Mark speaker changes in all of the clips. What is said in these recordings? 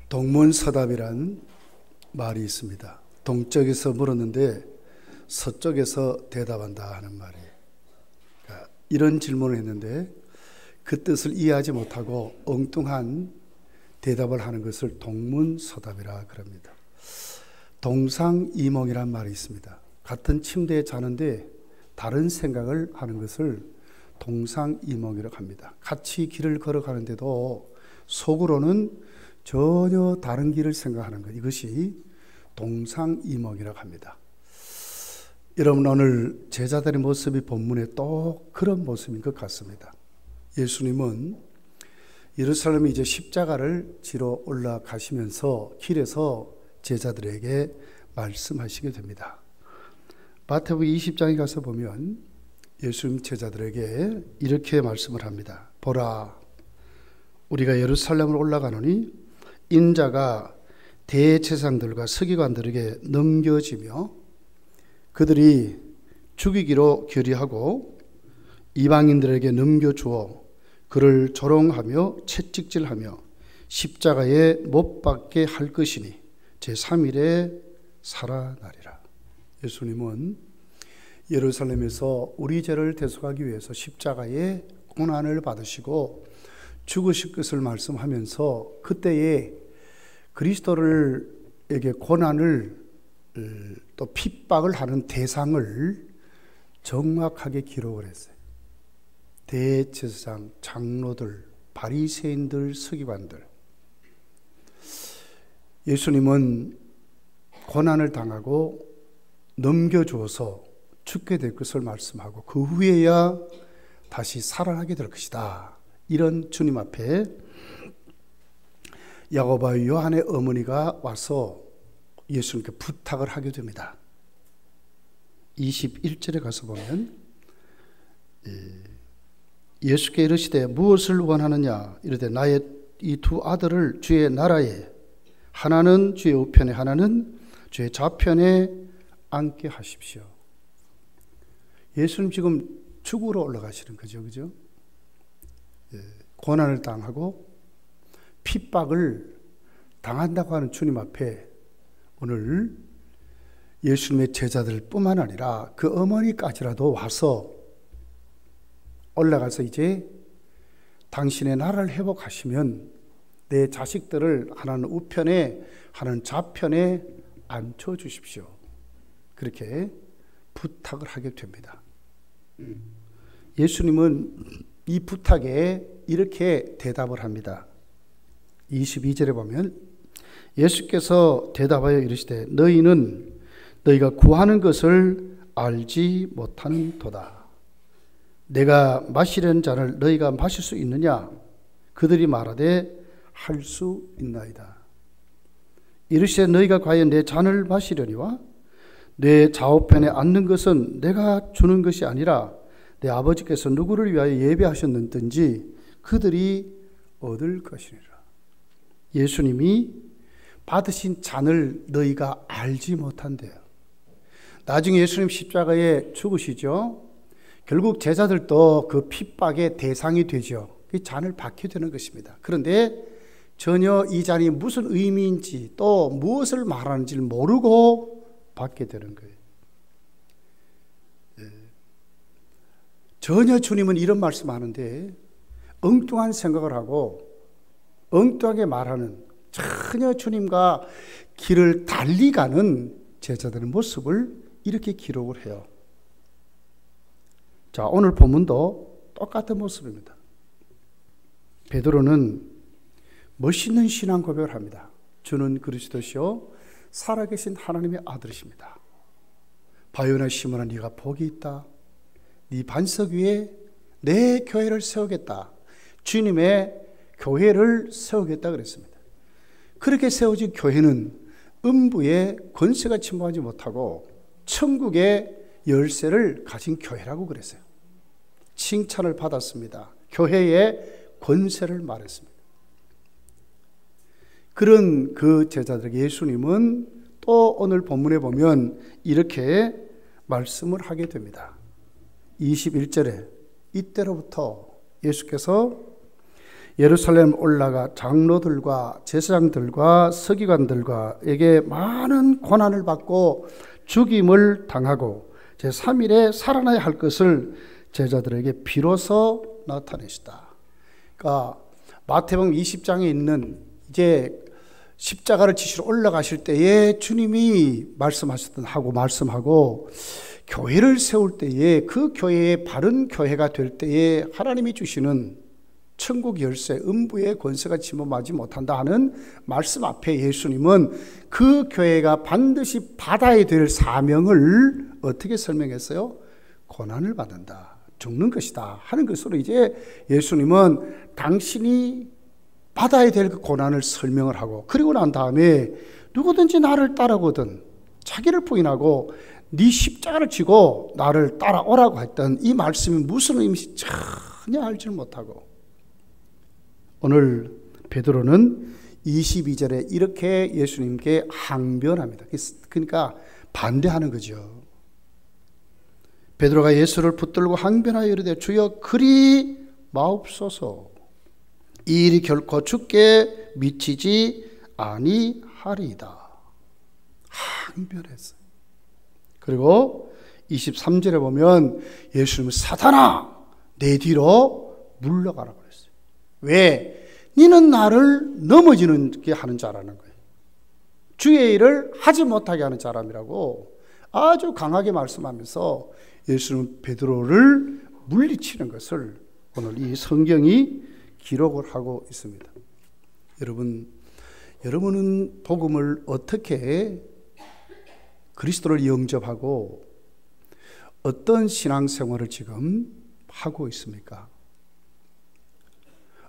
Speaker 1: 동문서답이란 말이 있습니다. 동쪽에서 물었는데 서쪽에서 대답한다 하는 말이. 그러니까 이런 질문을 했는데 그 뜻을 이해하지 못하고 엉뚱한 대답을 하는 것을 동문서답이라 그럽니다. 동상이몽이란 말이 있습니다. 같은 침대에 자는데 다른 생각을 하는 것을 동상이몽이라고 합니다. 같이 길을 걸어가는데도 속으로는 전혀 다른 길을 생각하는 것, 이것이 동상이몽이라고 합니다. 여러분, 오늘 제자들의 모습이 본문에 또 그런 모습인 것 같습니다. 예수님은 예루살렘에 이제 십자가를 지러 올라가시면서 길에서 제자들에게 말씀하시게 됩니다. 마태복음 20장에 가서 보면 예수님 제자들에게 이렇게 말씀을 합니다. 보라, 우리가 예루살렘으로 올라가노니 인자가 대제사장들과 서기관들에게 넘겨지며 그들이 죽이기로 결의하고 이방인들에게 넘겨주어 그를 조롱하며 채찍질하며 십자가에 못 박게 할 것이니 제3일에 살아나리라. 예수님은 예루살렘에서 우리 죄를 대속하기 위해서 십자가에 고난을 받으시고 죽으실 것을 말씀하면서 그때에 그리스도에게 고난을 또 핍박을 하는 대상을 정확하게 기록을 했어요. 대제사장, 장로들, 바리새인들, 서기관들. 예수님은 고난을 당하고 넘겨주어서 죽게 될 것을 말씀하고 그 후에야 다시 살아나게 될 것이다. 이런 주님 앞에 야고보와 요한의 어머니가 와서 예수님께 부탁을 하게 됩니다. 21절에 가서 보면 예수께 이르시되 무엇을 원하느냐 이르되 나의 이 두 아들을 주의 나라에 하나는 주의 우편에 하나는 주의 좌편에 앉게 하십시오. 예수님 지금 죽으러 올라가시는 거죠, 그죠? 고난을 당하고 핍박을 당한다고 하는 주님 앞에 오늘 예수님의 제자들 뿐만 아니라 그 어머니까지라도 와서 올라가서 이제 당신의 나라를 회복하시면 내 자식들을 하나는 우편에 하나는 좌편에 앉혀주십시오. 그렇게 부탁을 하게 됩니다. 예수님은 이 부탁에 이렇게 대답을 합니다. 22절에 보면 예수께서 대답하여 이르시되 너희는 너희가 구하는 것을 알지 못하는 도다. 내가 마시려는 잔을 너희가 마실 수 있느냐? 그들이 말하되 할 수 있나이다. 이르시되 너희가 과연 내 잔을 마시려니와 내 좌우편에 앉는 것은 내가 주는 것이 아니라 내 아버지께서 누구를 위하여 예배하셨는지 그들이 얻을 것이니라. 예수님이 받으신 잔을 너희가 알지 못한대요. 나중에 예수님 십자가에 죽으시죠. 결국 제자들도 그 핍박의 대상이 되죠. 그 잔을 받게 되는 것입니다. 그런데 전혀 이 잔이 무슨 의미인지 또 무엇을 말하는지를 모르고 받게 되는 거예요. 전혀 주님은 이런 말씀하는데 엉뚱한 생각을 하고 엉뚱하게 말하는, 전혀 주님과 길을 달리 가는 제자들의 모습을 이렇게 기록을 해요. 자, 오늘 본문도 똑같은 모습입니다. 베드로는 멋있는 신앙 고백을 합니다. 주는 그리스도시요 살아계신 하나님의 아들이십니다. 바요나 시몬아, 네가 복이 있다. 네 반석 위에 내 교회를 세우겠다. 주님의 교회를 세우겠다 그랬습니다. 그렇게 세워진 교회는 음부의 권세가 침범하지 못하고 천국의 열쇠를 가진 교회라고 그랬어요. 칭찬을 받았습니다. 교회의 권세를 말했습니다. 그런 그 제자들에게 예수님은 또 오늘 본문에 보면 이렇게 말씀을 하게 됩니다. 21절에 이때로부터 예수께서 예루살렘 올라가 장로들과 제사장들과 서기관들과에게 많은 고난을 받고 죽임을 당하고 제3일에 살아나야 할 것을 제자들에게 비로소 나타내시다. 그러니까 마태복음 20장에 있는 이제 십자가를 지시러 올라가실 때에 주님이 말씀하고 교회를 세울 때에 그 교회의 바른 교회가 될 때에 하나님이 주시는 천국 열쇠, 음부의 권세가 침범하지 못한다 하는 말씀 앞에 예수님은 그 교회가 반드시 받아야 될 사명을 어떻게 설명했어요? 고난을 받는다, 죽는 것이다 하는 것으로 이제 예수님은 당신이 받아야 될 그 고난을 설명을 하고, 그리고 난 다음에 누구든지 나를 따르거든 자기를 부인하고 네 십자가를 지고 나를 따라오라고 했던 이 말씀이 무슨 의미인지 전혀 알지 못하고, 오늘 베드로는 22절에 이렇게 예수님께 항변합니다. 그러니까 반대하는 거죠. 베드로가 예수를 붙들고 항변하여 이르되 주여 그리 마옵소서. 이 일이 결코 주께 미치지 아니하리이다. 항변했어요. 그리고 23절에 보면 예수님은 사탄아 내 뒤로 물러가라고 그랬어요. 왜? 너는 나를 넘어지게 하는 자라는 거예요. 주의 일을 하지 못하게 하는 사람이라고 아주 강하게 말씀하면서 예수님은 베드로를 물리치는 것을 오늘 이 성경이 기록을 하고 있습니다. 여러분은 복음을 어떻게 그리스도를 영접하고 어떤 신앙생활을 지금 하고 있습니까?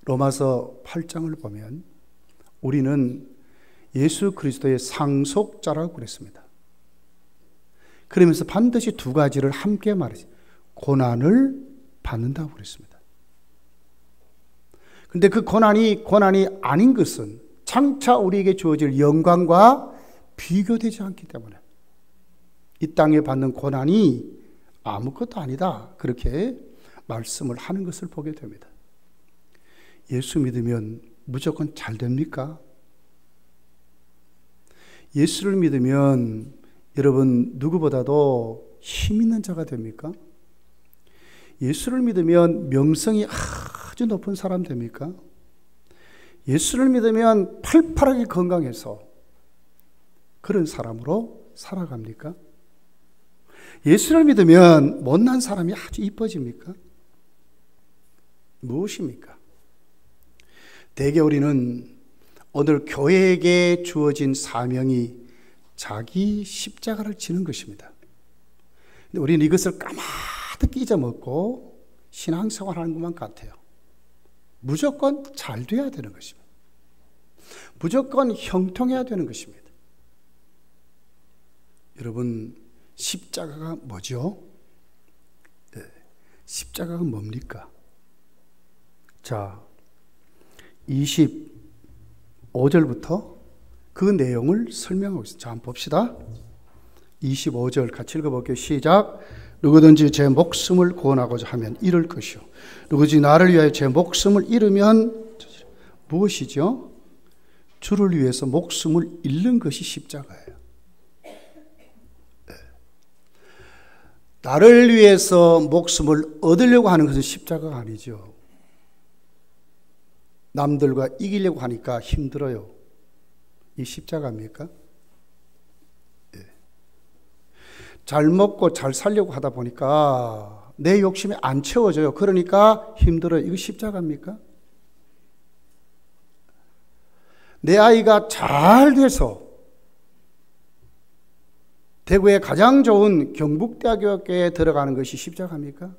Speaker 1: 로마서 8장을 보면 우리는 예수 그리스도의 상속자라고 그랬습니다. 그러면서 반드시 두 가지를 함께 말했어요. 고난을 받는다고 그랬습니다. 그런데 그 고난이 아닌 것은 장차 우리에게 주어질 영광과 비교되지 않기 때문에 이 땅에 받는 고난이 아무것도 아니다, 그렇게 말씀을 하는 것을 보게 됩니다. 예수 믿으면 무조건 잘 됩니까? 예수를 믿으면 여러분 누구보다도 힘 있는 자가 됩니까? 예수를 믿으면 명성이 아주 높은 사람 됩니까? 예수를 믿으면 팔팔하게 건강해서 그런 사람으로 살아갑니까? 예수를 믿으면 못난 사람이 아주 이뻐집니까? 무엇입니까? 대개 우리는 오늘 교회에게 주어진 사명이 자기 십자가를 지는 것입니다. 근데 우리는 이것을 까마득 잊어먹고 신앙생활하는 것만 같아요. 무조건 잘 돼야 되는 것입니다. 무조건 형통해야 되는 것입니다. 여러분, 십자가가 뭐죠? 네, 십자가가 뭡니까? 자, 25절부터 그 내용을 설명하고 있습니다. 자, 한번 봅시다. 25절 같이 읽어볼게요. 시작. 누구든지 제 목숨을 구원하고자 하면 잃을 것이요 누구든지 나를 위하여 제 목숨을 잃으면 무엇이죠? 주를 위해서 목숨을 잃는 것이 십자가예요. 네. 나를 위해서 목숨을 얻으려고 하는 것은 십자가가 아니죠. 남들과 이기려고 하니까 힘들어요. 이 십자가입니까? 네. 잘 먹고 잘 살려고 하다 보니까 내 욕심이 안 채워져요. 그러니까 힘들어요. 이거 십자가입니까? 내 아이가 잘 돼서 대구의 가장 좋은 경북대학교에 들어가는 것이 십자가입니까?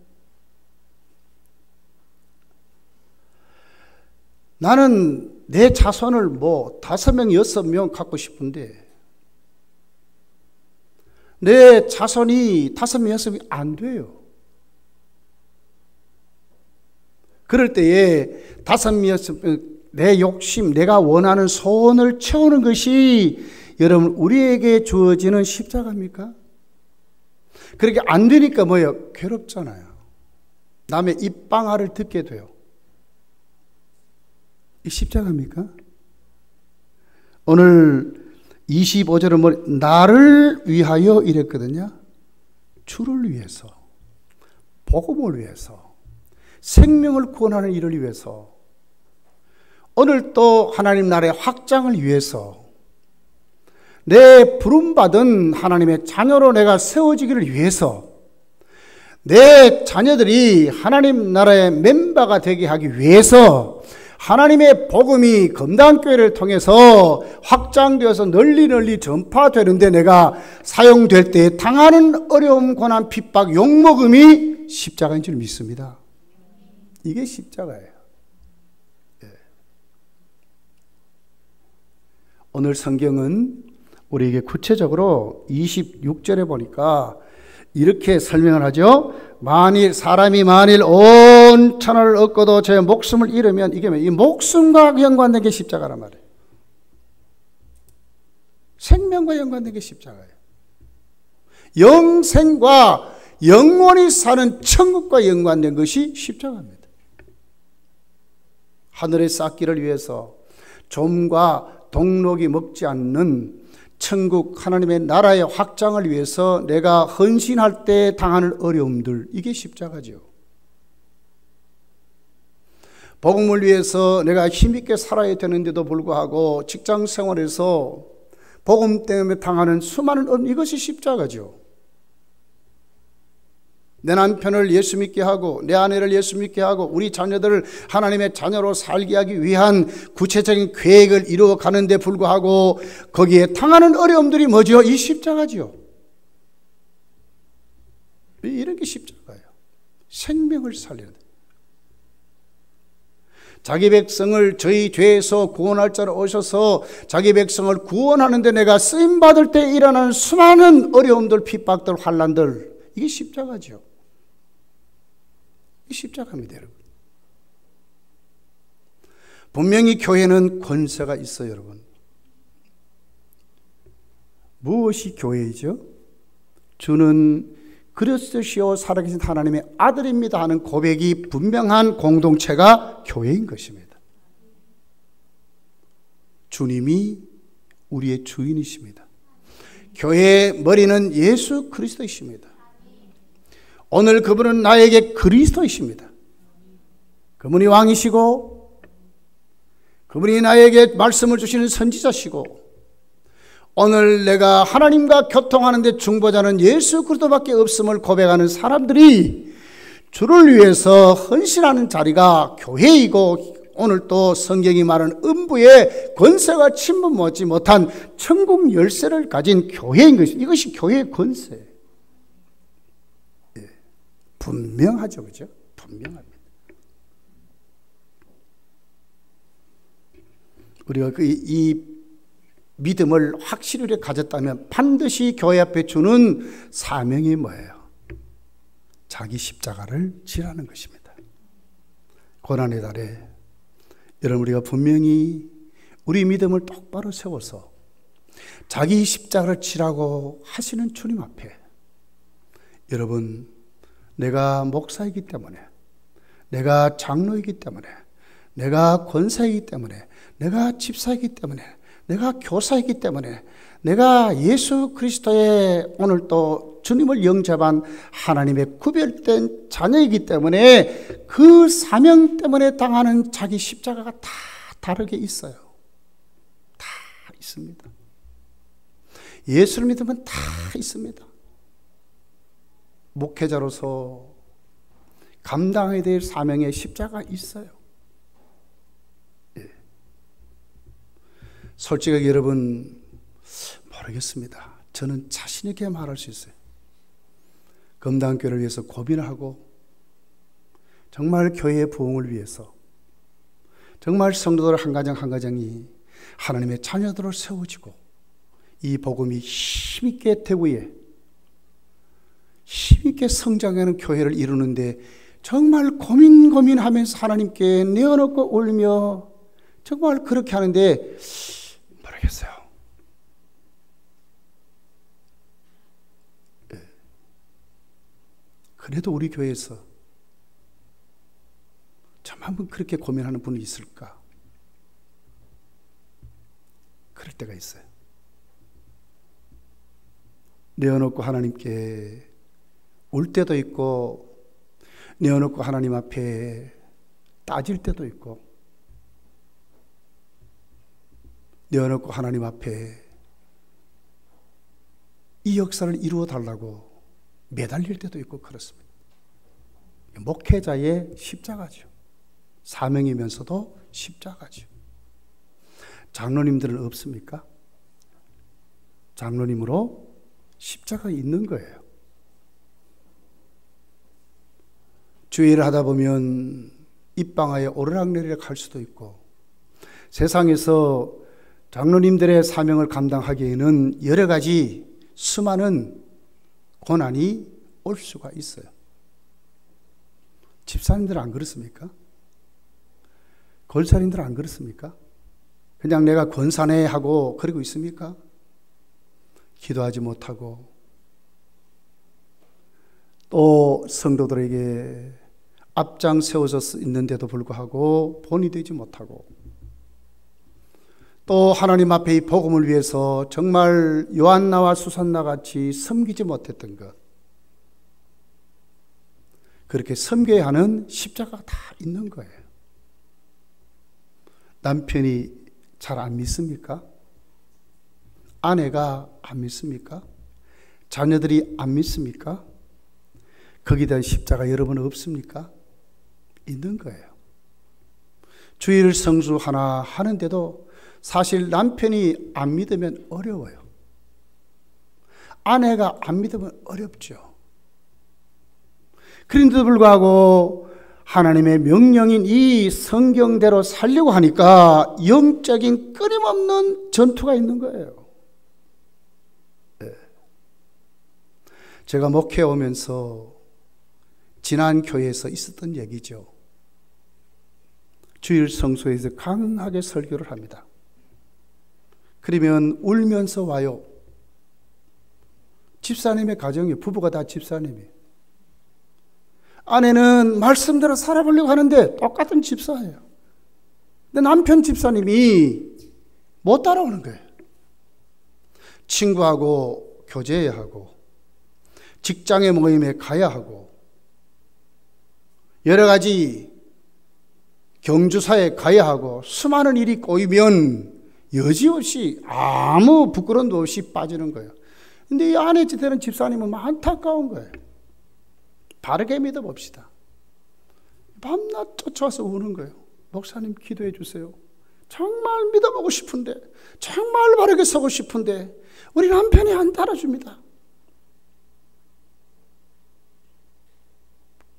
Speaker 1: 나는 내 자손을 5명, 6명 갖고 싶은데 내 자손이 5명, 6명이 안 돼요. 그럴 때에 5명, 6명, 내 욕심, 내가 원하는 소원을 채우는 것이 여러분 우리에게 주어지는 십자가입니까? 그렇게 안 되니까 뭐예요? 괴롭잖아요. 남의 입방아를 듣게 돼요. 이 십자가입니까? 오늘 25절은 뭐 나를 위하여 이랬거든요. 주를 위해서, 복음을 위해서, 생명을 구원하는 일을 위해서, 오늘 또 하나님 나라의 확장을 위해서, 내 부름받은 하나님의 자녀로 내가 세워지기를 위해서, 내 자녀들이 하나님 나라의 멤버가 되게 하기 위해서 하나님의 복음이 검단교회를 통해서 확장되어서 널리 전파되는데 내가 사용될 때 당하는 어려움, 고난, 핍박, 욕먹음이 십자가인 줄 믿습니다. 이게 십자가예요. 예. 오늘 성경은 우리에게 구체적으로 26절에 보니까 이렇게 설명을 하죠. 사람이 만일 온 천하를 얻고도 제 목숨을 잃으면, 이게 이 목숨과 연관된 게 십자가란 말이에요. 생명과 연관된 게 십자가예요. 영생과 영원히 사는 천국과 연관된 것이 십자가입니다. 하늘의 싹기를 위해서 좀과 동록이 먹지 않는 천국 하나님의 나라의 확장을 위해서 내가 헌신할 때 당하는 어려움들, 이게 십자가죠. 복음을 위해서 내가 힘있게 살아야 되는데도 불구하고 직장 생활에서 복음 때문에 당하는 수많은 어려움, 이것이 십자가죠. 내 남편을 예수 믿게 하고 내 아내를 예수 믿게 하고 우리 자녀들을 하나님의 자녀로 살게 하기 위한 구체적인 계획을 이루어 가는데 불구하고 거기에 당하는 어려움들이 뭐죠? 이 십자가죠. 이런 게 십자가예요. 생명을 살려야 돼. 자기 백성을 저희 죄에서 구원할 자로 오셔서 자기 백성을 구원하는데 내가 쓰임받을 때 일어나는 수많은 어려움들, 핍박들, 환난들, 이게 십자가죠. 이 십자가입니다, 여러분. 분명히 교회는 권세가 있어요, 여러분. 무엇이 교회이죠? 주는 그리스도시요 살아계신 하나님의 아들입니다 하는 고백이 분명한 공동체가 교회인 것입니다. 주님이 우리의 주인이십니다. 교회의 머리는 예수 그리스도이십니다. 오늘 그분은 나에게 그리스도이십니다. 그분이 왕이시고 그분이 나에게 말씀을 주시는 선지자시고 오늘 내가 하나님과 교통하는데 중보자는 예수 그리스도밖에 없음을 고백하는 사람들이 주를 위해서 헌신하는 자리가 교회이고 오늘 또 성경이 말하는 음부의 권세가 침범 못지 못한 천국 열쇠를 가진 교회인 것입니다. 이것이 교회의 권세. 예. 분명하죠, 그죠? 분명합니다. 우리가 이 믿음을 확실히 가졌다면 반드시 교회 앞에 주는 사명이 뭐예요? 자기 십자가를 지라는 것입니다. 고난의 달에 여러분 우리가 분명히 우리 믿음을 똑바로 세워서 자기 십자가를 지라고 하시는 주님 앞에 여러분 내가 목사이기 때문에 내가 장로이기 때문에 내가 권사이기 때문에 내가 집사이기 때문에 내가 교사이기 때문에 내가 예수 그리스도의 오늘 또 주님을 영접한 하나님의 구별된 자녀이기 때문에 그 사명 때문에 당하는 자기 십자가가 다 다르게 있어요. 다 있습니다. 예수를 믿으면 다 있습니다. 목회자로서 감당해야 될 사명의 십자가가 있어요. 솔직하게 여러분 모르겠습니다. 저는 자신 있게 말할 수 있어요. 검단교회를 위해서 고민을 하고 정말 교회의 부흥을 위해서 정말 성도들 한 가정 한 가정이 하나님의 자녀들을 세워지고 이 복음이 힘있게 대구에 힘있게 성장하는 교회를 이루는데 정말 고민하면서 하나님께 내어놓고 울며 정말 그렇게 하는데 모르겠어요. 그래도 우리 교회에서 참 한번 그렇게 고민하는 분이 있을까? 따질 때가 있어요. 내어놓고 하나님께 울 때도 있고, 내어놓고 하나님 앞에 따질 때도 있고, 내어놓고 하나님 앞에 이 역사를 이루어 달라고 매달릴 때도 있고 그렇습니다. 목회자의 십자가죠. 사명이면서도 십자가죠. 장로님들은 없습니까? 장로님으로 십자가 있는 거예요. 주일을 하다 보면 입방아에 오르락내리락 할 수도 있고, 세상에서 장로님들의 사명을 감당하기에는 여러 가지 수많은 고난이 올 수가 있어요. 집사님들은 안 그렇습니까? 권사님들은 안 그렇습니까? 그냥 내가 권사네 하고 그러고 있습니까? 기도하지 못하고, 또 성도들에게 앞장 세워져 있는데도 불구하고 본이 되지 못하고, 또 하나님 앞에 이 복음을 위해서 정말 요한나와 수산나 같이 섬기지 못했던 것, 그렇게 섬겨야 하는 십자가가 다 있는 거예요. 남편이 잘 안 믿습니까? 아내가 안 믿습니까? 자녀들이 안 믿습니까? 거기에 대한 십자가 여러분 없습니까? 있는 거예요. 주일 성수 하나 하는데도 사실 남편이 안 믿으면 어려워요. 아내가 안 믿으면 어렵죠. 그런데도 불구하고 하나님의 명령인 이 성경대로 살려고 하니까 영적인 끊임없는 전투가 있는 거예요. 네. 제가 목회해 오면서 지난 교회에서 있었던 얘기죠. 주일 성소에서 강하게 설교를 합니다. 그러면 울면서 와요. 집사님의 가정이에요. 부부가 다 집사님이에요. 아내는 말씀대로 살아보려고 하는데 똑같은 집사예요. 근데 남편 집사님이 못 따라오는 거예요. 친구하고 교제해야 하고, 직장의 모임에 가야 하고, 여러 가지 경주사에 가야 하고, 수많은 일이 꼬이면 여지없이 아무 부끄러움도 없이 빠지는 거예요. 근데 이 아내 되는 집사님은 안타까운 거예요. 바르게 믿어봅시다. 밤낮 쫓아와서 우는 거예요. 목사님 기도해 주세요. 정말 믿어보고 싶은데, 정말 바르게 서고 싶은데 우리 남편이 안 따라줍니다.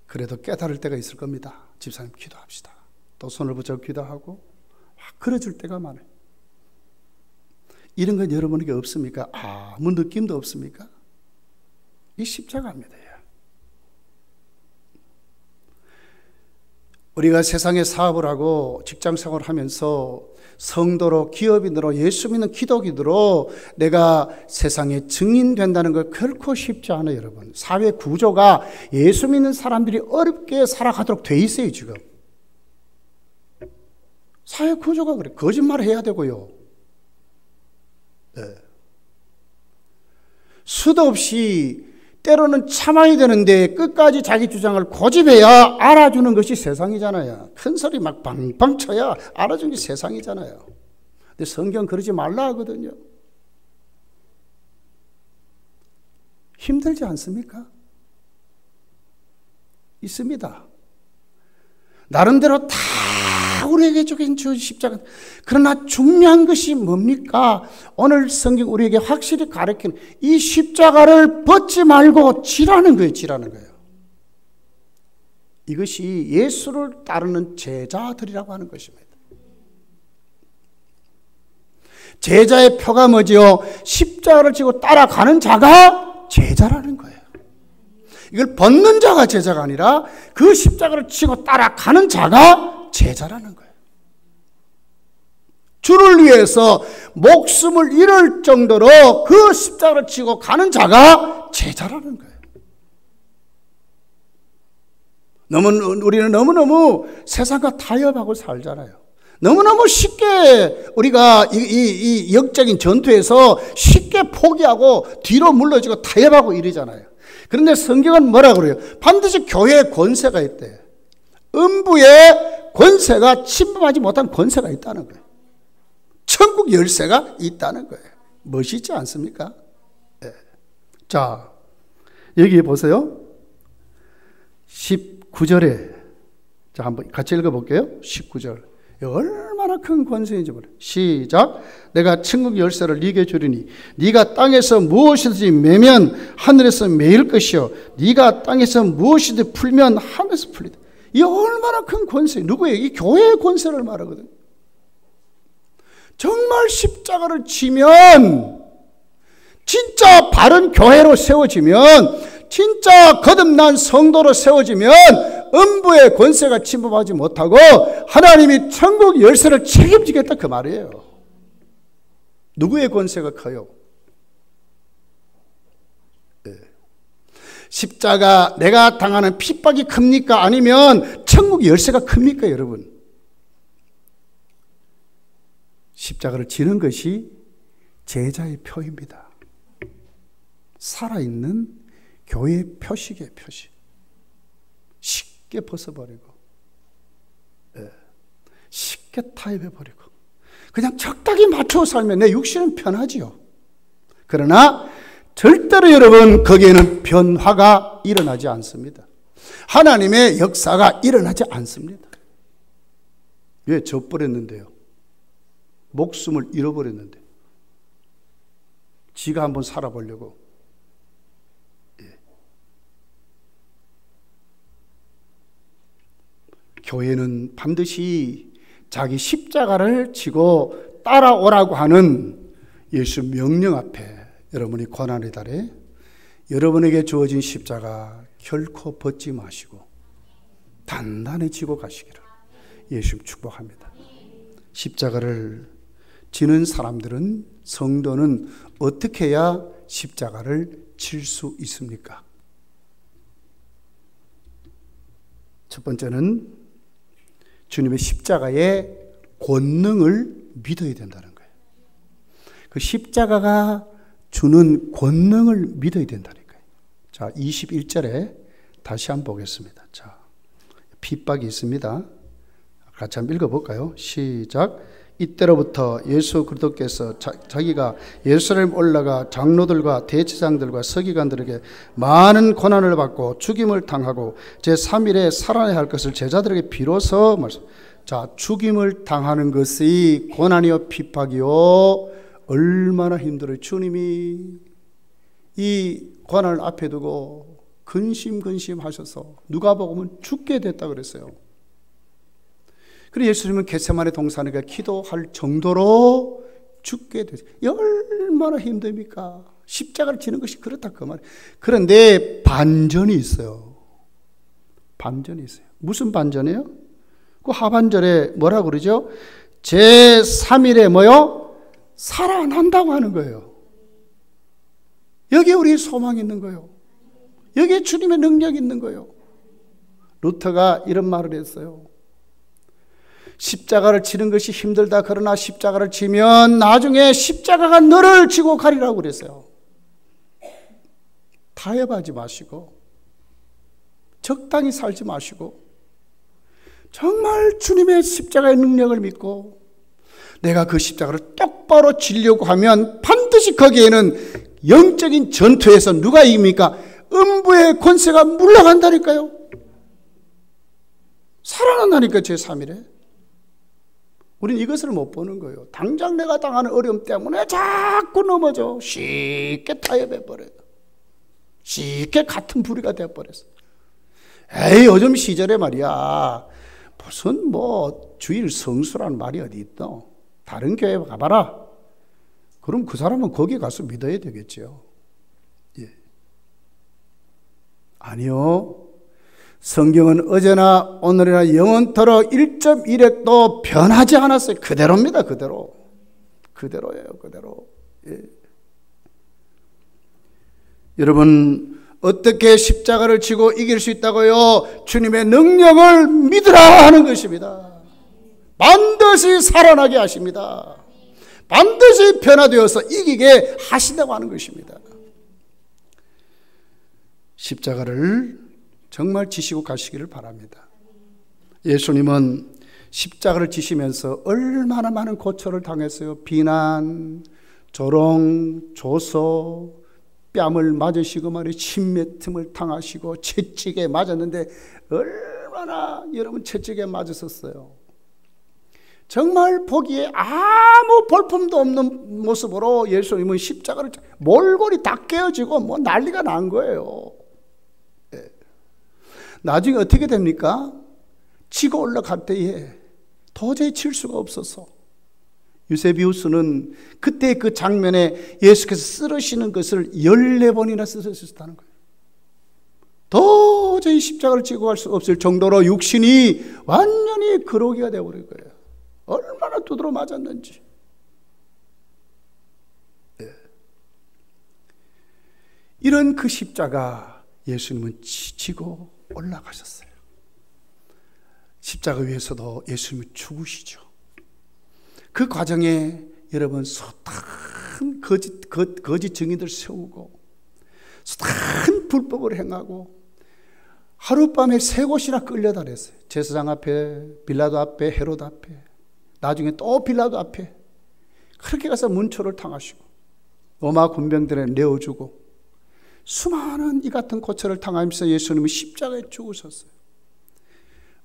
Speaker 1: 그래도 깨달을 때가 있을 겁니다. 집사님 기도합시다. 또 손을 붙잡고 기도하고 그러줄 때가 많아요. 이런 건 여러분에게 없습니까? 아무 느낌도 없습니까? 이 십자가입니다. 우리가 세상에 사업을 하고 직장 생활을 하면서 성도로, 기업인으로, 예수 믿는 기독인으로 내가 세상에 증인된다는 것 결코 쉽지 않아요, 여러분. 사회 구조가 예수 믿는 사람들이 어렵게 살아가도록 돼 있어요, 지금. 사회 구조가 그래. 거짓말을 해야 되고요. 네. 수도 없이 때로는 참아야 되는데 끝까지 자기 주장을 고집해야 알아주는 것이 세상이잖아요. 큰 소리 막 방방 쳐야 알아주는 게 세상이잖아요. 근데 성경 그러지 말라 하거든요. 힘들지 않습니까? 있습니다. 나름대로 다 우리에게 주신 십자가. 그러나 중요한 것이 뭡니까? 오늘 성경 우리에게 확실히 가르치는 이 십자가를 벗지 말고 지라는 거예요. 지라는 거예요. 이것이 예수를 따르는 제자들이라고 하는 것입니다. 제자의 표가 뭐지요? 십자가를 지고 따라가는 자가 제자라는 거예요. 이걸 벗는 자가 제자가 아니라 그 십자가를 지고 따라가는 자가 제자라는 거예요. 주를 위해서 목숨을 잃을 정도로 그 십자가를 지고 가는 자가 제자라는 거예요. 우리는 너무너무 세상과 타협하고 살잖아요. 너무너무 쉽게 우리가 이 영적인 전투에서 쉽게 포기하고 뒤로 물러지고 타협하고 이러잖아요. 그런데 성경은 뭐라 그래요? 반드시 교회에 권세가 있대. 음부의 권세가 침범하지 못한 권세가 있다는 거예요. 천국 열쇠가 있다는 거예요. 멋있지 않습니까? 네. 자, 여기 보세요. 19절에 자, 한번 같이 읽어볼게요. 19절. 얼마나 큰 권세인지 몰라. 시작. 내가 천국 열쇠를 네게 주리니 네가 땅에서 무엇이든지 매면 하늘에서 매일 것이요 네가 땅에서 무엇이든지 풀면 하늘에서 풀리다. 이 얼마나 큰 권세. 누구예요? 이 교회의 권세를 말하거든. 정말 십자가를 지면 진짜 바른 교회로 세워지면 진짜 거듭난 성도로 세워지면 음부의 권세가 침범하지 못하고 하나님이 천국 열쇠를 책임지겠다 그 말이에요. 누구의 권세가 커요? 네. 십자가 내가 당하는 핍박이 큽니까? 아니면 천국 열쇠가 큽니까? 여러분, 십자가를 지는 것이 제자의 표입니다. 살아있는 교회의 표식이에요. 표식. 쉽게 벗어버리고 쉽게 타협해버리고 그냥 적당히 맞춰 살면 내 육신은 편하지요. 그러나 절대로 여러분 거기에는 변화가 일어나지 않습니다. 하나님의 역사가 일어나지 않습니다. 왜? 져버렸는데요. 목숨을 잃어버렸는데 지가 한번 살아보려고. 교회는 반드시 자기 십자가를 지고 따라오라고 하는 예수 명령 앞에 여러분이 고난의 달에 여러분에게 주어진 십자가 결코 벗지 마시고 단단히 지고 가시기를 예수 축복합니다. 십자가를 지는 사람들은, 성도는 어떻게 해야 십자가를 질 수 있습니까? 첫 번째는 주님의 십자가의 권능을 믿어야 된다는 거예요. 그 십자가가 주는 권능을 믿어야 된다니까요. 자, 21절에 다시 한번 보겠습니다. 자, 핍박이 있습니다. 같이 한번 읽어볼까요? 시작. 이때로부터 예수 그리스도께서 자기가 예루살렘 올라가 장로들과 대제사장들과 서기관들에게 많은 고난을 받고 죽임을 당하고 제3일에 살아나야 할 것을 제자들에게 비로소 말씀. 자, 죽임을 당하는 것이 고난이요 핍박이요 얼마나 힘들어요. 주님이 이 고난을 앞에 두고 근심하셔서 누가 보면 죽게 됐다 그랬어요. 그리고 예수님은 겟세마네 동산에가 기도할 정도로 죽게 됐어요. 얼마나 힘듭니까? 십자가를 지는 것이 그렇다 그 말이에요. 그런데 반전이 있어요. 반전이 있어요. 무슨 반전이에요? 그 하반절에 뭐라고 그러죠? 제3일에 뭐요? 살아난다고 하는 거예요. 여기에 우리의 소망이 있는 거예요. 여기에 주님의 능력이 있는 거예요. 루터가 이런 말을 했어요. 십자가를 지는 것이 힘들다. 그러나 십자가를 지면 나중에 십자가가 너를 지고 가리라고 그랬어요. 타협하지 마시고 적당히 살지 마시고 정말 주님의 십자가의 능력을 믿고 내가 그 십자가를 똑바로 지려고 하면 반드시 거기에는 영적인 전투에서 누가 이깁니까? 음부의 권세가 물러간다니까요. 살아난다니까 제3일에. 우린 이것을 못 보는 거예요. 당장 내가 당하는 어려움 때문에 자꾸 넘어져. 쉽게 타협해버려요. 쉽게 같은 부리가 되어버렸어. 에이, 요즘 시절에 말이야. 무슨 주일 성수라는 말이 어디 있어? 다른 교회 가봐라. 그럼 그 사람은 거기 가서 믿어야 되겠죠. 예. 아니요. 성경은 어제나 오늘이나 영원토록 1.1획도 변하지 않았어요. 그대로입니다. 그대로. 그대로예요. 그대로. 예. 여러분, 어떻게 십자가를 지고 이길 수 있다고요? 주님의 능력을 믿으라 하는 것입니다. 반드시 살아나게 하십니다. 반드시 변화되어서 이기게 하신다고 하는 것입니다. 십자가를 정말 지시고 가시기를 바랍니다. 예수님은 십자가를 지시면서 얼마나 많은 고초를 당했어요. 비난, 조롱, 조소, 뺨을 맞으시고 말이에요. 침뱉음을 당하시고 채찍에 맞았는데 얼마나 여러분 채찍에 맞으셨어요. 정말 보기에 아무 볼품도 없는 모습으로 예수님은 십자가를 몰골이 다 깨어지고 뭐 난리가 난 거예요. 네. 나중에 어떻게 됩니까? 치고 올라갈 때에 도저히 칠 수가 없어서 유세비우스는 그때 그 장면에 예수께서 쓰러지는 것을 14번이나 쓰러졌다는 거예요. 도저히 십자가를 지고 갈 수 없을 정도로 육신이 완전히 그러기가 되어버린 거예요. 얼마나 두드러 맞았는지. 네. 이런 그 십자가 예수님은 지고 올라가셨어요. 십자가 위에서도 예수님이 죽으시죠. 그 과정에 여러분 숱한 거짓 증인들 세우고 숱한 불법을 행하고 하룻밤에 3곳이나 끌려다녔어요. 제사장 앞에, 빌라도 앞에, 헤롯 앞에, 나중에 또 빌라도 앞에 그렇게 가서 문초를 당하시고 로마 군병들에 내어주고 수많은 이 같은 고초를 당하면서 예수님이 십자가에 죽으셨어요.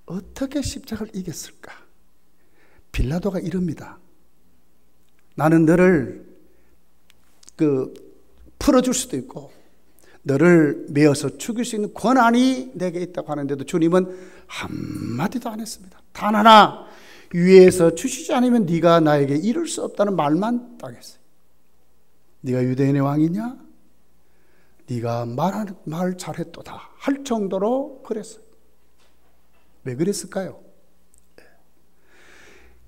Speaker 1: 어떻게 십자가를 이겼을까? 빌라도가 이럽니다. 나는 너를 풀어줄 수도 있고 너를 메어서 죽일 수 있는 권한이 내게 있다고 하는데도 주님은 한마디도 안 했습니다. 단 하나, 위에서 주시지 않으면 네가 나에게 이룰 수 없다는 말만 딱 했어요. 네가 유대인의 왕이냐? 네가 말 잘했도다 할 정도로 그랬어요. 왜 그랬을까요?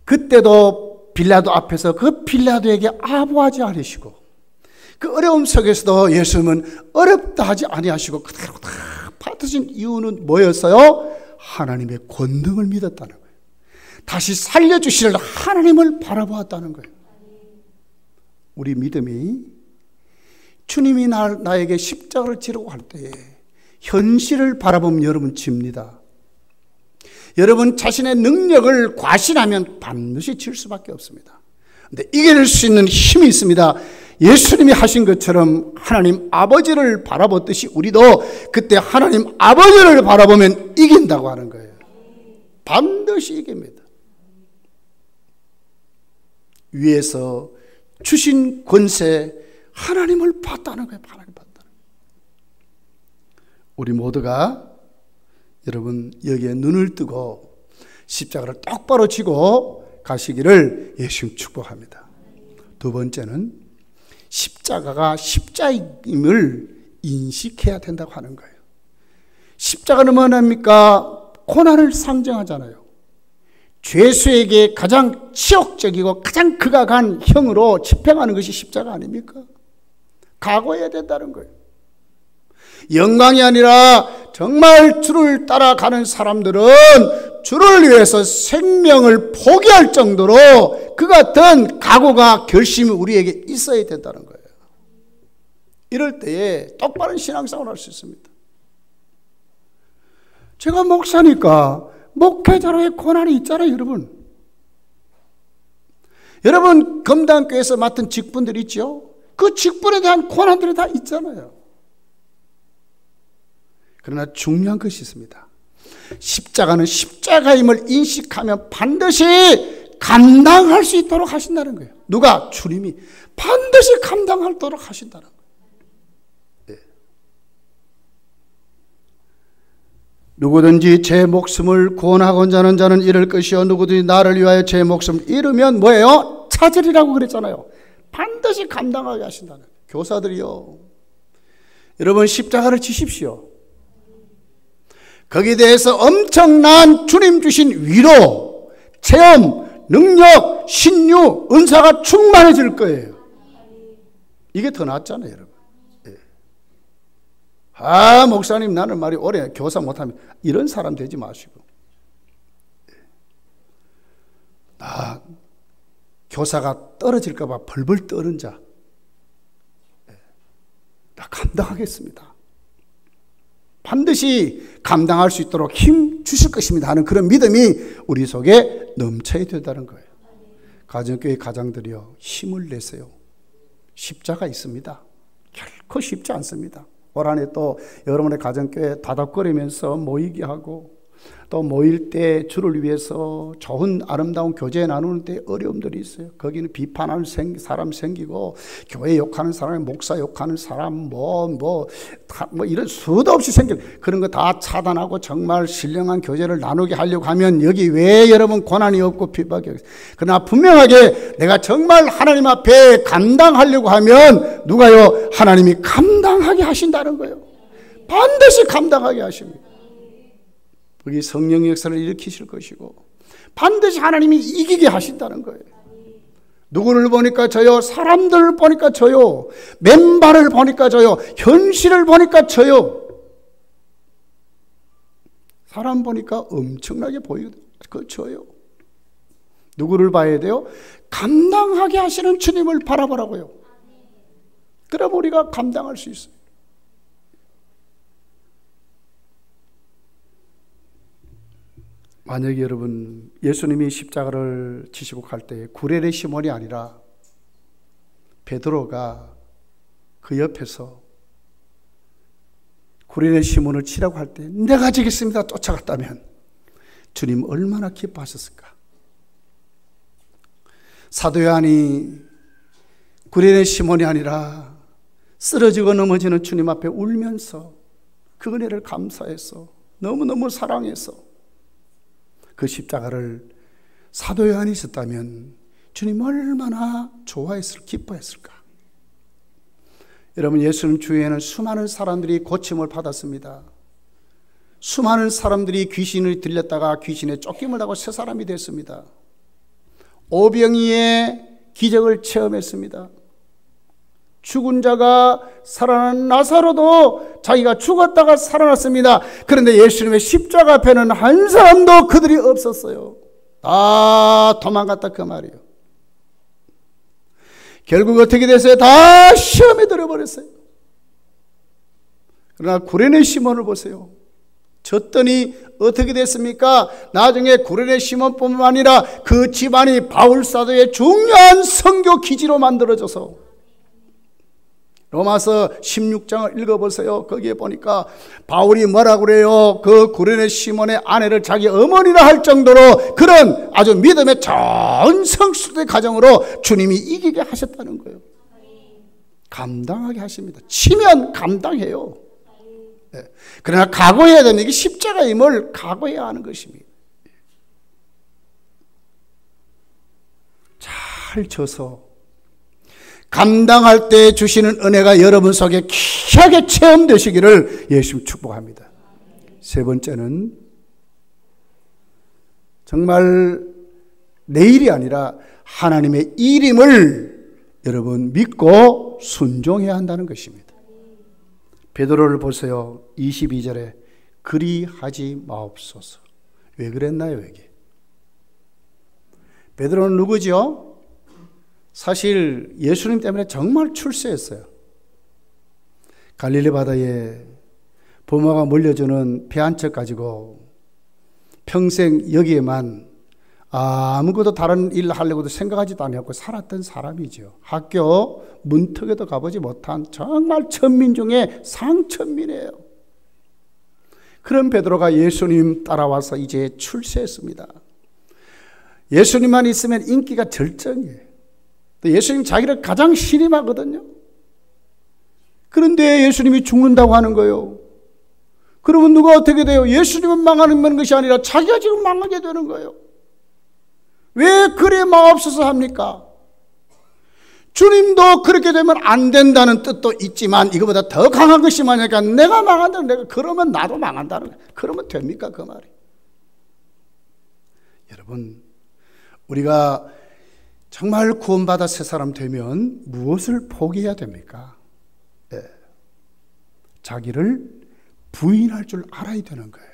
Speaker 1: 그때도 빌라도 앞에서 그 빌라도에게 아부하지 않으시고 그 어려움 속에서도 예수님은 어렵다 하지 아니하시고 그대로 다 받으신 이유는 뭐였어요? 하나님의 권능을 믿었다는 거예요. 다시 살려주실 하나님을 바라보았다는 거예요. 우리 믿음이 주님이 나에게 십자가를 지르고 할 때에 현실을 바라보면 여러분 집니다. 여러분 자신의 능력을 과신하면 반드시 질 수밖에 없습니다. 그런데 이겨낼 수 있는 힘이 있습니다. 예수님이 하신 것처럼 하나님 아버지를 바라보듯이 우리도 그때 하나님 아버지를 바라보면 이긴다고 하는 거예요. 반드시 이깁니다. 위에서 주신 권세 하나님을 봤다는 거예요. 하나님 봤다는 거예요. 우리 모두가 여러분 여기에 눈을 뜨고 십자가를 똑바로 지고 가시기를 예수님 축복합니다. 두 번째는 십자가가 십자임을 인식해야 된다고 하는 거예요. 십자가는 뭐랍니까? 고난을 상징하잖아요. 죄수에게 가장 치욕적이고 가장 극악한 형으로 집행하는 것이 십자가 아닙니까? 각오해야 된다는 거예요. 영광이 아니라 정말 주를 따라가는 사람들은 주를 위해서 생명을 포기할 정도로 그 같은 각오가 결심이 우리에게 있어야 된다는 거예요. 이럴 때에 똑바른 신앙생활을 할 수 있습니다. 제가 목사니까 목회자로의 고난이 있잖아요, 여러분. 여러분 검단교회에서 맡은 직분들이 있죠. 그 직분에 대한 고난들이 다 있잖아요. 그러나 중요한 것이 있습니다. 십자가는 십자가임을 인식하면 반드시 감당할 수 있도록 하신다는 거예요. 누가? 주님이 반드시 감당하도록 하신다는 거예요. 네. 누구든지 제 목숨을 구원하고자 하는 자는 잃을 것이요 누구든지 나를 위하여 제 목숨을 잃으면 뭐예요? 찾으리라고 그랬잖아요. 반드시 감당하게 하신다는 거예요. 교사들이요, 여러분 십자가를 지십시오. 거기에 대해서 엄청난 주님 주신 위로, 체험, 능력, 신유, 은사가 충만해질 거예요. 이게 더 낫잖아요, 여러분. 예. 아, 목사님 나는 말이 오래 교사 못하면 이런 사람 되지 마시고. 예. 교사가 떨어질까 봐 벌벌 떠는 자, 나 감당하겠습니다. 반드시 감당할 수 있도록 힘 주실 것입니다 하는 그런 믿음이 우리 속에 넘쳐야 된다는 거예요. 가정교회 가장들이요, 힘을 내세요. 십자가 있습니다. 결코 쉽지 않습니다. 올 한 해 또 여러분의 가정교회 다닥거리면서 모이게 하고, 또 모일 때 주를 위해서 좋은 아름다운 교제 나누는 때 어려움들이 있어요. 거기는 비판하는 사람 생기고, 교회 욕하는 사람, 목사 욕하는 사람, 이런 수도 없이 그런 거 다 차단하고 정말 신령한 교제를 나누게 하려고 하면 여기 왜 여러분 고난이 없고 핍박이 없어요. 그러나 분명하게 내가 정말 하나님 앞에 감당하려고 하면 누가요? 하나님이 감당하게 하신다는 거예요. 반드시 감당하게 하십니다. 거기 성령의 역사를 일으키실 것이고 반드시 하나님이 이기게 하신다는 거예요. 누구를 보니까 저요, 사람들을 보니까 저요, 맨발을 보니까 저요, 현실을 보니까 저요. 사람 보니까 엄청나게 보이거든요. 그 저요. 누구를 봐야 돼요? 감당하게 하시는 주님을 바라보라고요. 그럼 우리가 감당할 수 있어요. 만약에 여러분 예수님이 십자가를 지시고 갈 때 구레네 시몬이 아니라 베드로가 그 옆에서 구레네 시몬을 치라고 할 때 내가 지겠습니다 쫓아갔다면 주님 얼마나 기뻐하셨을까. 사도 요한이 구레네 시몬이 아니라 쓰러지고 넘어지는 주님 앞에 울면서 그 은혜를 감사해서 너무너무 사랑해서 그 십자가를 사도 요한이 있었다면 주님 얼마나 좋아했을까, 기뻐했을까. 여러분, 예수님 주위에는 수많은 사람들이 고침을 받았습니다. 수많은 사람들이 귀신을 들렸다가 귀신에 쫓김을 당하고 새 사람이 됐습니다. 오병이의 기적을 체험했습니다. 죽은 자가 살아난 나사로도 자기가 죽었다가 살아났습니다. 그런데 예수님의 십자가 앞에는 한 사람도 그들이 없었어요. 다 도망갔다 그 말이에요. 결국 어떻게 됐어요? 다 시험에 들어버렸어요. 그러나 구레네 시몬을 보세요. 졌더니 어떻게 됐습니까? 나중에 구레네 시몬뿐만 아니라 그 집안이 바울 사도의 중요한 선교 기지로 만들어져서 로마서 16장을 읽어보세요. 거기에 보니까 바울이 뭐라고 그래요? 그 구레네 시몬의 아내를 자기 어머니라 할 정도로 그런 아주 믿음의 좋은 성숙의 가정으로 주님이 이기게 하셨다는 거예요. 감당하게 하십니다. 치면 감당해요. 네. 그러나 각오해야 되는 게 십자가임을 각오해야 하는 것입니다. 잘 져서 감당할 때 주시는 은혜가 여러분 속에 귀하게 체험되시기를 예수님 축복합니다. 세 번째는 정말 내일이 아니라 하나님의 일임을 여러분 믿고 순종해야 한다는 것입니다. 베드로를 보세요. 22절에 그리하지 마옵소서. 왜 그랬나요 이게? 베드로는 누구죠? 사실 예수님 때문에 정말 출세했어요. 갈릴리 바다에 부모가 물려주는 배 한 척 가지고 평생 여기에만 아무것도 다른 일 하려고도 생각하지도 않았고 살았던 사람이죠. 학교 문턱에도 가보지 못한 정말 천민 중에 상천민이에요. 그런 베드로가 예수님 따라와서 이제 출세했습니다. 예수님만 있으면 인기가 절정이에요. 또 예수님 자기를 가장 신임하거든요. 그런데 예수님이 죽는다고 하는 거예요. 그러면 누가 어떻게 돼요? 예수님은 망하는 것이 아니라 자기가 지금 망하게 되는 거예요. 왜 그래 마옵소서 합니까? 주님도 그렇게 되면 안 된다는 뜻도 있지만 이거보다 더 강한 것이 뭐냐니까 내가 망한다는 내가 그러면 나도 망한다는 거예요. 그러면 됩니까 그 말이? 여러분, 우리가 정말 구원받아 새 사람 되면 무엇을 포기해야 됩니까? 네. 자기를 부인할 줄 알아야 되는 거예요.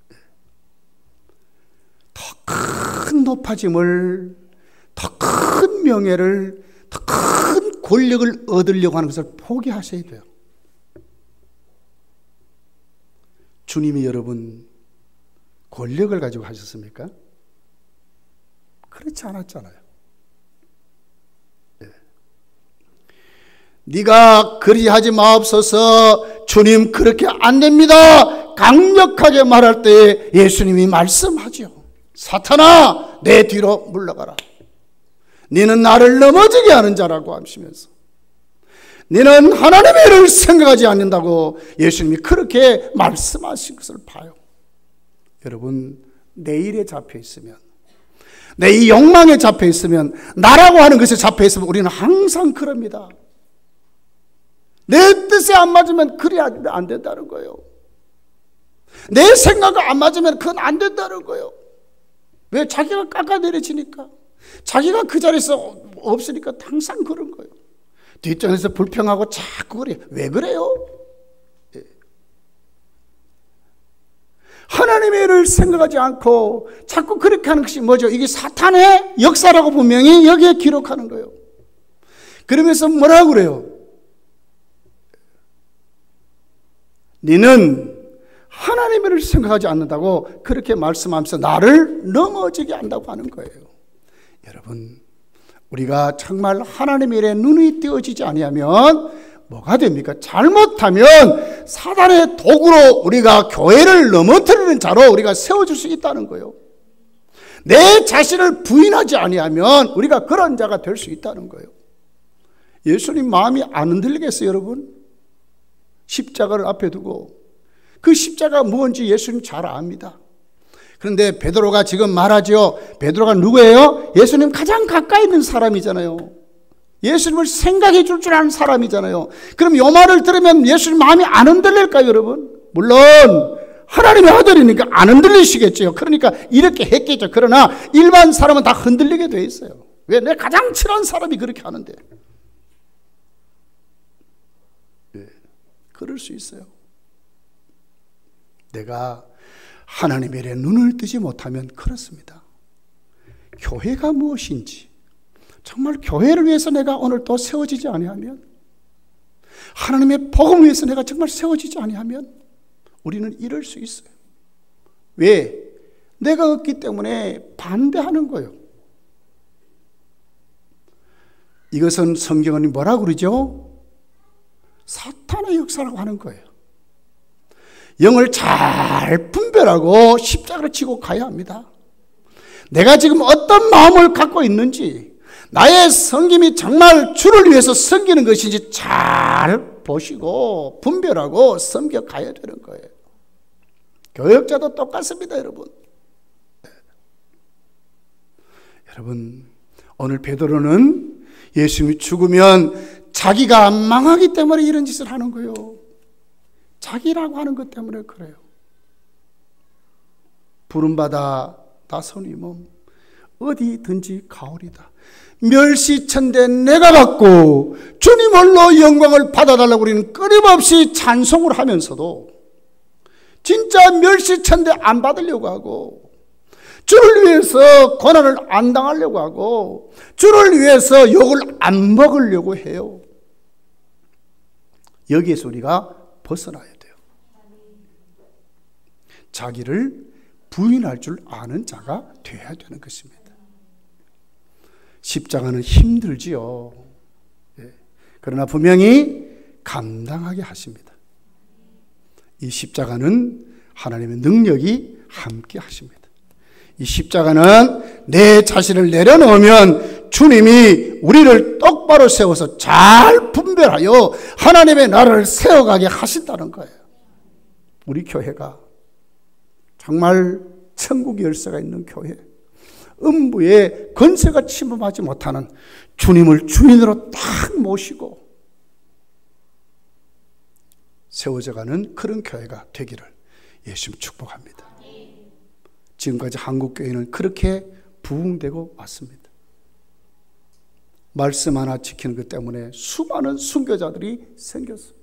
Speaker 1: 네. 더 큰 높아짐을, 더 명예를, 더 큰 권력을 얻으려고 하는 것을 포기하셔야 돼요. 주님이 여러분 권력을 가지고 하셨습니까? 그렇지 않았잖아요. 네. 네가 그리하지 마옵소서, 주님 그렇게 안 됩니다, 강력하게 말할 때 예수님이 말씀하죠. 사탄아, 내 뒤로 물러가라. 너는 나를 넘어지게 하는 자라고 하시면서, 너는 하나님의 일을 생각하지 않는다고 예수님이 그렇게 말씀하신 것을 봐요. 여러분, 내 일에 잡혀 있으면, 내 이 욕망에 잡혀 있으면, 나라고 하는 것에 잡혀 있으면 우리는 항상 그럽니다. 내 뜻에 안 맞으면 그리 안 된다는 거예요. 내 생각과 안 맞으면 그건 안 된다는 거예요. 왜? 자기가 깎아내려지니까, 자기가 그 자리에서 없으니까 항상 그런 거예요. 뒷전에서 불평하고 자꾸 그래요. 왜 그래요? 하나님의 일을 생각하지 않고 자꾸 그렇게 하는 것이 뭐죠? 이게 사탄의 역사라고 분명히 여기에 기록하는 거예요. 그러면서 뭐라고 그래요? 너는 하나님의 일을 생각하지 않는다고 그렇게 말씀하면서 나를 넘어지게 한다고 하는 거예요. 여러분, 우리가 정말 하나님의 일에 눈이 띄어지지 아니하면 뭐가 됩니까? 잘못하면 사단의 도구로 우리가 교회를 넘어뜨리는 자로 우리가 세워질 수 있다는 거예요. 내 자신을 부인하지 아니하면 우리가 그런 자가 될 수 있다는 거예요. 예수님 마음이 안 흔들리겠어요, 여러분? 십자가를 앞에 두고, 그 십자가가 뭔지 예수님 잘 압니다. 그런데 베드로가 지금 말하죠. 베드로가 누구예요? 예수님 가장 가까이 있는 사람이잖아요. 예수님을 생각해 줄 줄 아는 사람이잖아요. 그럼 이 말을 들으면 예수님 마음이 안 흔들릴까요, 여러분? 물론 하나님의 아들이니까 안 흔들리시겠죠. 그러니까 이렇게 했겠죠. 그러나 일반 사람은 다 흔들리게 돼 있어요. 왜? 내 가장 친한 사람이 그렇게 하는데. 네, 그럴 수 있어요. 내가 하나님의 일에 눈을 뜨지 못하면 그렇습니다. 교회가 무엇인지, 정말 교회를 위해서 내가 오늘 또 세워지지 아니하면, 하나님의 복음을 위해서 내가 정말 세워지지 아니하면 우리는 이럴 수 있어요. 왜? 내가 없기 때문에 반대하는 거예요. 이것은 성경은 뭐라고 그러죠? 사탄의 역사라고 하는 거예요. 영을 잘 분별하고 십자가를 지고 가야 합니다. 내가 지금 어떤 마음을 갖고 있는지, 나의 섬김이 정말 주를 위해서 섬기는 것인지 잘 보시고 분별하고 섬겨 가야 되는 거예요. 교역자도 똑같습니다, 여러분. 여러분, 오늘 베드로는 예수님이 죽으면 자기가 망하기 때문에 이런 짓을 하는 거예요. 자기라고 하는 것 때문에 그래요. 부름받아 나서니 몸 어디든지 가오리다. 멸시천대 내가 받고 주님 홀로 영광을 받아달라고 우리는 끊임없이 찬송을 하면서도 진짜 멸시천대 안 받으려고 하고, 주를 위해서 고난을 안 당하려고 하고, 주를 위해서 욕을 안 먹으려고 해요. 여기에서 우리가 벗어나야 돼요. 자기를 부인할 줄 아는 자가 되어야 되는 것입니다. 십자가는 힘들지요. 그러나 분명히 감당하게 하십니다. 이 십자가는 하나님의 능력이 함께 하십니다. 이 십자가는 내 자신을 내려놓으면 주님이 우리를 똑바로 세워서 잘 분별하여 하나님의 나라를 세워가게 하신다는 거예요. 우리 교회가 정말 천국 열쇠가 있는 교회, 음부에 권세가 침범하지 못하는 주님을 주인으로 딱 모시고 세워져가는 그런 교회가 되기를 예수님 축복합니다. 지금까지 한국교회는 그렇게 부흥되고 왔습니다. 말씀 하나 지키는 것 때문에 수많은 순교자들이 생겼어요.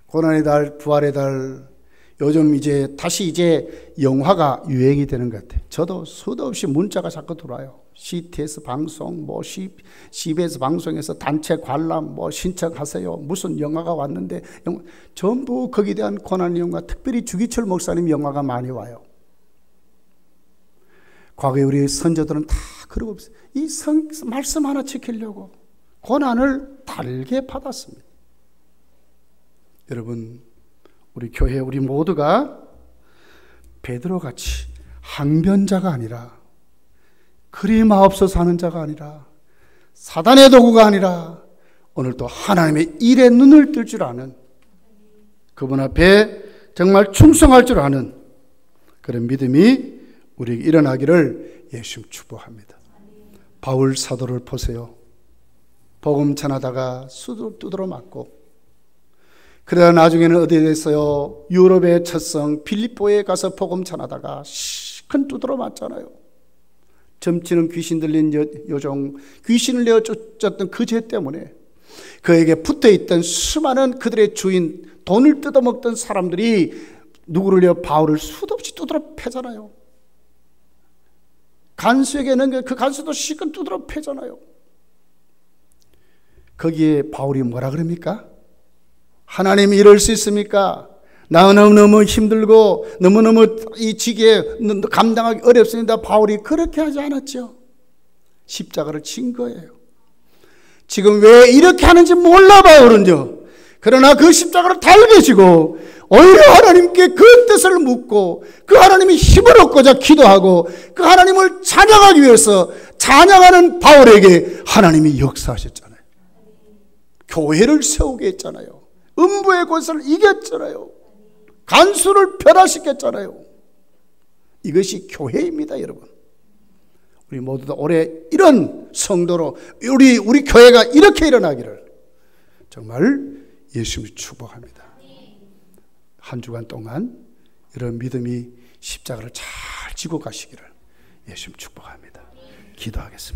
Speaker 1: 고난의 달, 부활의 달, 요즘 다시 영화가 유행이 되는 것 같아요. 저도 수도 없이 문자가 자꾸 들어와요. CTS 방송, CBS 방송에서 단체 관람 신청하세요. 무슨 영화가 왔는데, 전부 거기에 대한 고난 영화, 특별히 주기철 목사님 영화가 많이 와요. 과거에 우리 선조들은 다 그러고 있어요. 이 말씀 하나 지키려고 고난을 달게 받았습니다. 여러분, 우리 교회 우리 모두가 베드로같이 항변자가 아니라, 그리 마옵소서 하는 자가 아니라, 사단의 도구가 아니라 오늘도 하나님의 일에 눈을 뜰 줄 아는, 그분 앞에 정말 충성할 줄 아는 그런 믿음이 우리에게 일어나기를 예수님 축복합니다. 바울 사도를 보세요. 복음 전하다가 수도 두드러 맞고, 그러다 나중에는 어디에 됐어요? 유럽의 첫성 빌립보에 가서 복음 전하다가 큰 두드러 맞잖아요. 점치는 귀신 들린 요정, 귀신을 내어 쫓았던 그 죄 때문에 그에게 붙어있던 수많은 그들의 주인, 돈을 뜯어먹던 사람들이 누구를요? 바울을 수도 없이 두드러 패잖아요. 간수에게는 그 간수도 시큰 두드러 패잖아요. 거기에 바울이 뭐라 그럽니까? 하나님이 이럴 수 있습니까? 나 너무너무 힘들고 너무너무 이 지기에 감당하기 어렵습니다. 바울이 그렇게 하지 않았죠. 십자가를 진 거예요. 지금 왜 이렇게 하는지 몰라 바울은요. 그러나 그 십자가를 달게 지고 오히려 하나님께 그 뜻을 묻고 그 하나님의 힘을 얻고자 기도하고 그 하나님을 찬양하기 위해서 찬양하는 바울에게 하나님이 역사하셨잖아요. 교회를 세우게 했잖아요. 음부의 권세를 이겼잖아요. 간수를 변화시켰잖아요. 이것이 교회입니다, 여러분. 우리 모두 다 올해 이런 성도로 우리 교회가 이렇게 일어나기를 정말 예수님이 축복합니다. 한 주간 동안 이런 믿음이 십자가를 잘 지고 가시기를 예수님 축복합니다. 기도하겠습니다.